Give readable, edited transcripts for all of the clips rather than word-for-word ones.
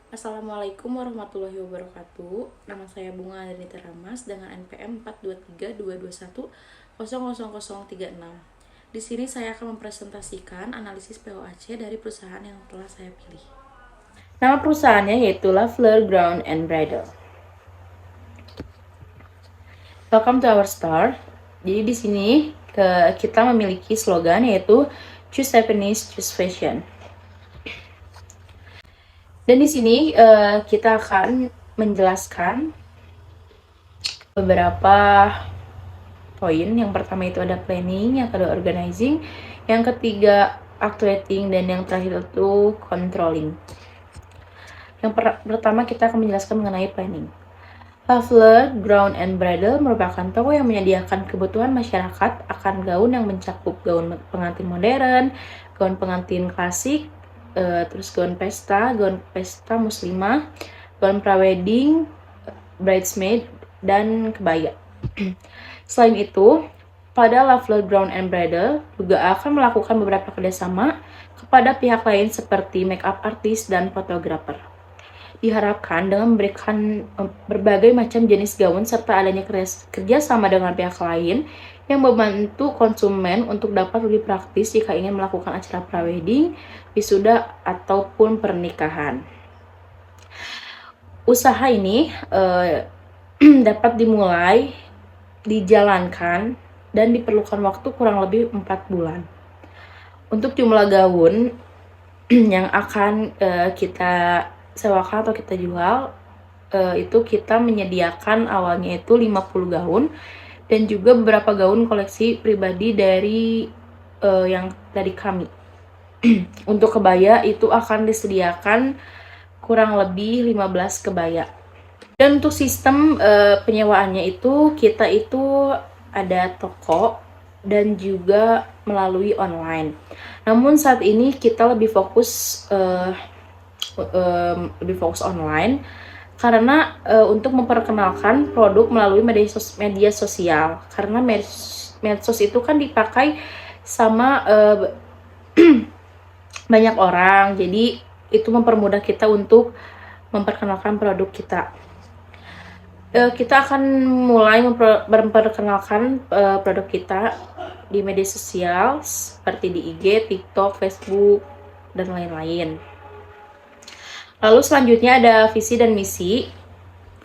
Assalamualaikum warahmatullahi wabarakatuh. Nama saya Bunga Adanita Ramas dengan NPM 42322100036. Di sini saya akan mempresentasikan analisis POAC dari perusahaan yang telah saya pilih. Nama perusahaannya yaitu Lafleur Ground and Bridal. Welcome to our store. Jadi di sini kita memiliki slogan yaitu Choose Happiness, Choose Fashion. Dan di sini kita akan menjelaskan beberapa poin. Yang pertama itu ada planning, yang kedua organizing, yang ketiga actuating, dan yang terakhir itu controlling. Yang pertama kita akan menjelaskan mengenai planning. Lafleur Ground and Bridal merupakan toko yang menyediakan kebutuhan masyarakat akan gaun yang mencakup gaun pengantin modern, gaun pengantin klasik, terus gaun pesta muslimah, gaun prawedding, bridesmaid, dan kebaya. Selain itu, pada Lafleur Ground and Bridal juga akan melakukan beberapa kerjasama kepada pihak lain seperti makeup artist dan fotografer. Diharapkan dengan memberikan berbagai macam jenis gaun serta adanya kerjasama dengan pihak lain yang membantu konsumen untuk dapat lebih praktis jika ingin melakukan acara prawedding, wisuda, ataupun pernikahan. Usaha ini dapat dimulai, dijalankan, dan diperlukan waktu kurang lebih 4 bulan. Untuk jumlah gaun yang akan kita sewakan atau kita jual, itu kita menyediakan awalnya itu 50 gaun dan juga beberapa gaun koleksi pribadi dari kami. Untuk kebaya itu akan disediakan kurang lebih 15 kebaya. Dan untuk sistem penyewaannya itu kita itu ada toko dan juga melalui online. Namun saat ini kita lebih fokus online karena untuk memperkenalkan produk melalui media sosial, karena medsos itu kan dipakai sama banyak orang, jadi itu mempermudah kita untuk memperkenalkan produk kita. Kita akan mulai memperkenalkan produk kita di media sosial seperti di IG, TikTok, Facebook, dan lain-lain. Lalu selanjutnya ada visi dan misi.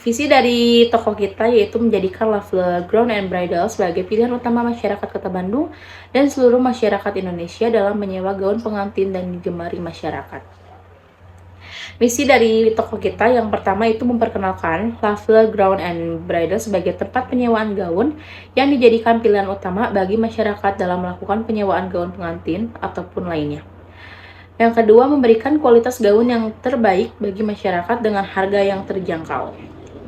Visi dari toko kita yaitu menjadikan Lafleur Ground and Bridal sebagai pilihan utama masyarakat Kota Bandung dan seluruh masyarakat Indonesia dalam menyewa gaun pengantin dan digemari masyarakat. Misi dari toko kita yang pertama itu memperkenalkan Lafleur Ground and Bridal sebagai tempat penyewaan gaun yang dijadikan pilihan utama bagi masyarakat dalam melakukan penyewaan gaun pengantin ataupun lainnya. Yang kedua, memberikan kualitas gaun yang terbaik bagi masyarakat dengan harga yang terjangkau.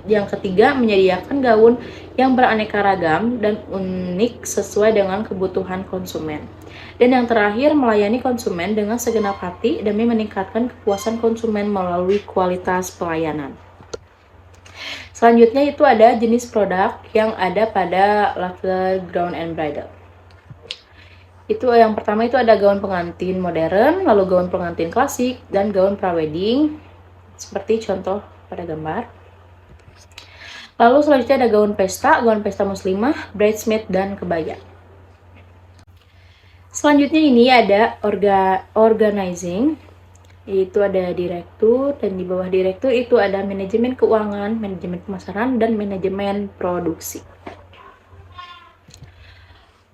Yang ketiga, menyediakan gaun yang beraneka ragam dan unik sesuai dengan kebutuhan konsumen. Dan yang terakhir, melayani konsumen dengan segenap hati demi meningkatkan kepuasan konsumen melalui kualitas pelayanan. Selanjutnya itu ada jenis produk yang ada pada Lafleur Ground and Bridal. Itu yang pertama itu ada gaun pengantin modern, lalu gaun pengantin klasik, dan gaun prawedding seperti contoh pada gambar. Lalu selanjutnya ada gaun pesta muslimah, bridesmaid, dan kebaya. Selanjutnya ini ada organizing, yaitu ada direktur, dan di bawah direktur itu ada manajemen keuangan, manajemen pemasaran, dan manajemen produksi.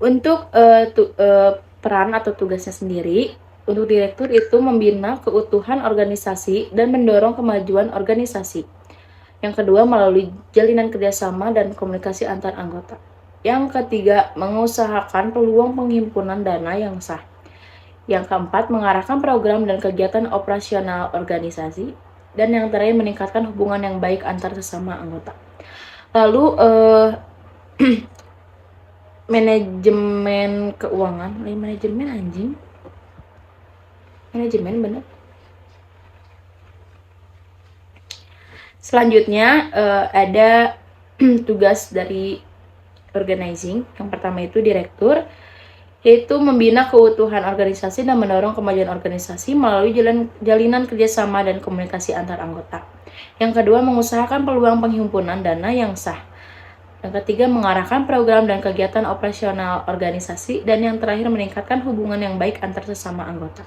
Untuk peran atau tugasnya sendiri, untuk direktur itu membina keutuhan organisasi dan mendorong kemajuan organisasi. Yang kedua, melalui jalinan kerjasama dan komunikasi antar anggota. Yang ketiga, mengusahakan peluang penghimpunan dana yang sah. Yang keempat, mengarahkan program dan kegiatan operasional organisasi. Dan yang terakhir, meningkatkan hubungan yang baik antar sesama anggota. Lalu, manajemen keuangan, manajemen bener. Selanjutnya ada tugas dari organizing. Yang pertama itu direktur, yaitu membina keutuhan organisasi dan mendorong kemajuan organisasi melalui jalinan kerjasama dan komunikasi antar anggota. Yang kedua, mengusahakan peluang penghimpunan dana yang sah. Yang ketiga, mengarahkan program dan kegiatan operasional organisasi. Dan yang terakhir, meningkatkan hubungan yang baik antar sesama anggota.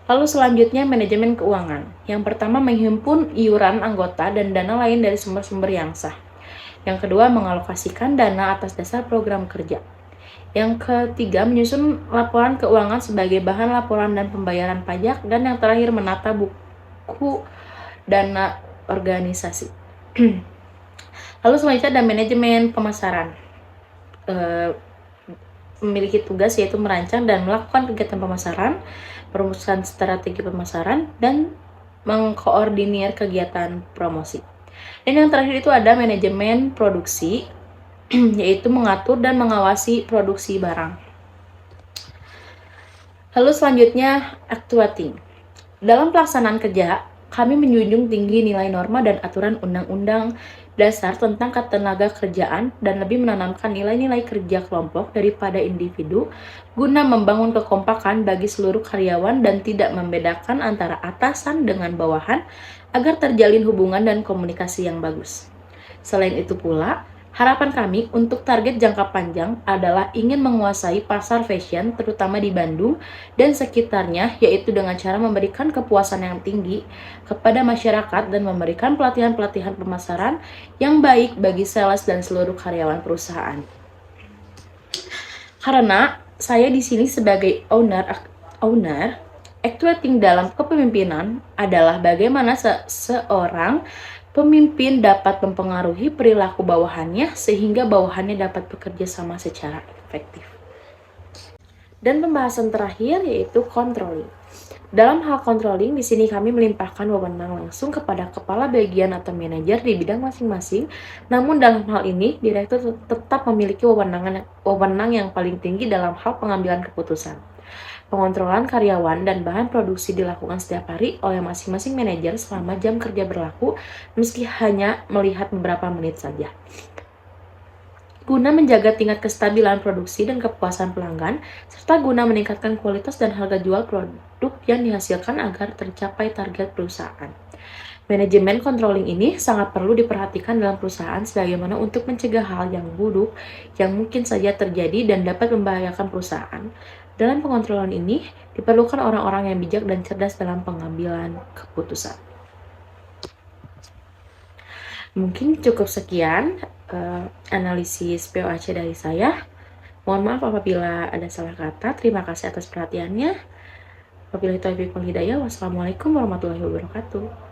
Lalu selanjutnya, manajemen keuangan. Yang pertama, menghimpun iuran anggota dan dana lain dari sumber-sumber yang sah. Yang kedua, mengalokasikan dana atas dasar program kerja. Yang ketiga, menyusun laporan keuangan sebagai bahan laporan dan pembayaran pajak. Dan yang terakhir, menata buku dana organisasi. Lalu selanjutnya ada manajemen pemasaran. Memiliki tugas yaitu merancang dan melakukan kegiatan pemasaran, perumusan strategi pemasaran, dan mengkoordinir kegiatan promosi. Dan yang terakhir itu ada manajemen produksi, yaitu mengatur dan mengawasi produksi barang. Lalu selanjutnya, actuating. Dalam pelaksanaan kerja, kami menjunjung tinggi nilai norma dan aturan undang-undang dasar tentang ketenaga kerjaan dan lebih menanamkan nilai-nilai kerja kelompok daripada individu guna membangun kekompakan bagi seluruh karyawan dan tidak membedakan antara atasan dengan bawahan agar terjalin hubungan dan komunikasi yang bagus. Selain itu pula, harapan kami untuk target jangka panjang adalah ingin menguasai pasar fashion terutama di Bandung dan sekitarnya, yaitu dengan cara memberikan kepuasan yang tinggi kepada masyarakat dan memberikan pelatihan-pelatihan pemasaran yang baik bagi sales dan seluruh karyawan perusahaan. Karena saya di sini sebagai owner, actuating dalam kepemimpinan adalah bagaimana seorang pemimpin dapat mempengaruhi perilaku bawahannya sehingga bawahannya dapat bekerja sama secara efektif. Dan pembahasan terakhir yaitu controlling. Dalam hal controlling, di sini kami melimpahkan wewenang langsung kepada kepala bagian atau manajer di bidang masing-masing. Namun dalam hal ini, direktur tetap memiliki wewenang yang paling tinggi dalam hal pengambilan keputusan. Pengontrolan karyawan dan bahan produksi dilakukan setiap hari oleh masing-masing manajer selama jam kerja berlaku, meski hanya melihat beberapa menit saja. Guna menjaga tingkat kestabilan produksi dan kepuasan pelanggan, serta guna meningkatkan kualitas dan harga jual produk yang dihasilkan agar tercapai target perusahaan. Manajemen controlling ini sangat perlu diperhatikan dalam perusahaan sebagaimana untuk mencegah hal yang buruk yang mungkin saja terjadi dan dapat membahayakan perusahaan. Dalam pengontrolan ini, diperlukan orang-orang yang bijak dan cerdas dalam pengambilan keputusan. Mungkin cukup sekian analisis POAC dari saya. Mohon maaf apabila ada salah kata. Terima kasih atas perhatiannya. Wabillahi taufiq wal hidayah. Wassalamualaikum warahmatullahi wabarakatuh.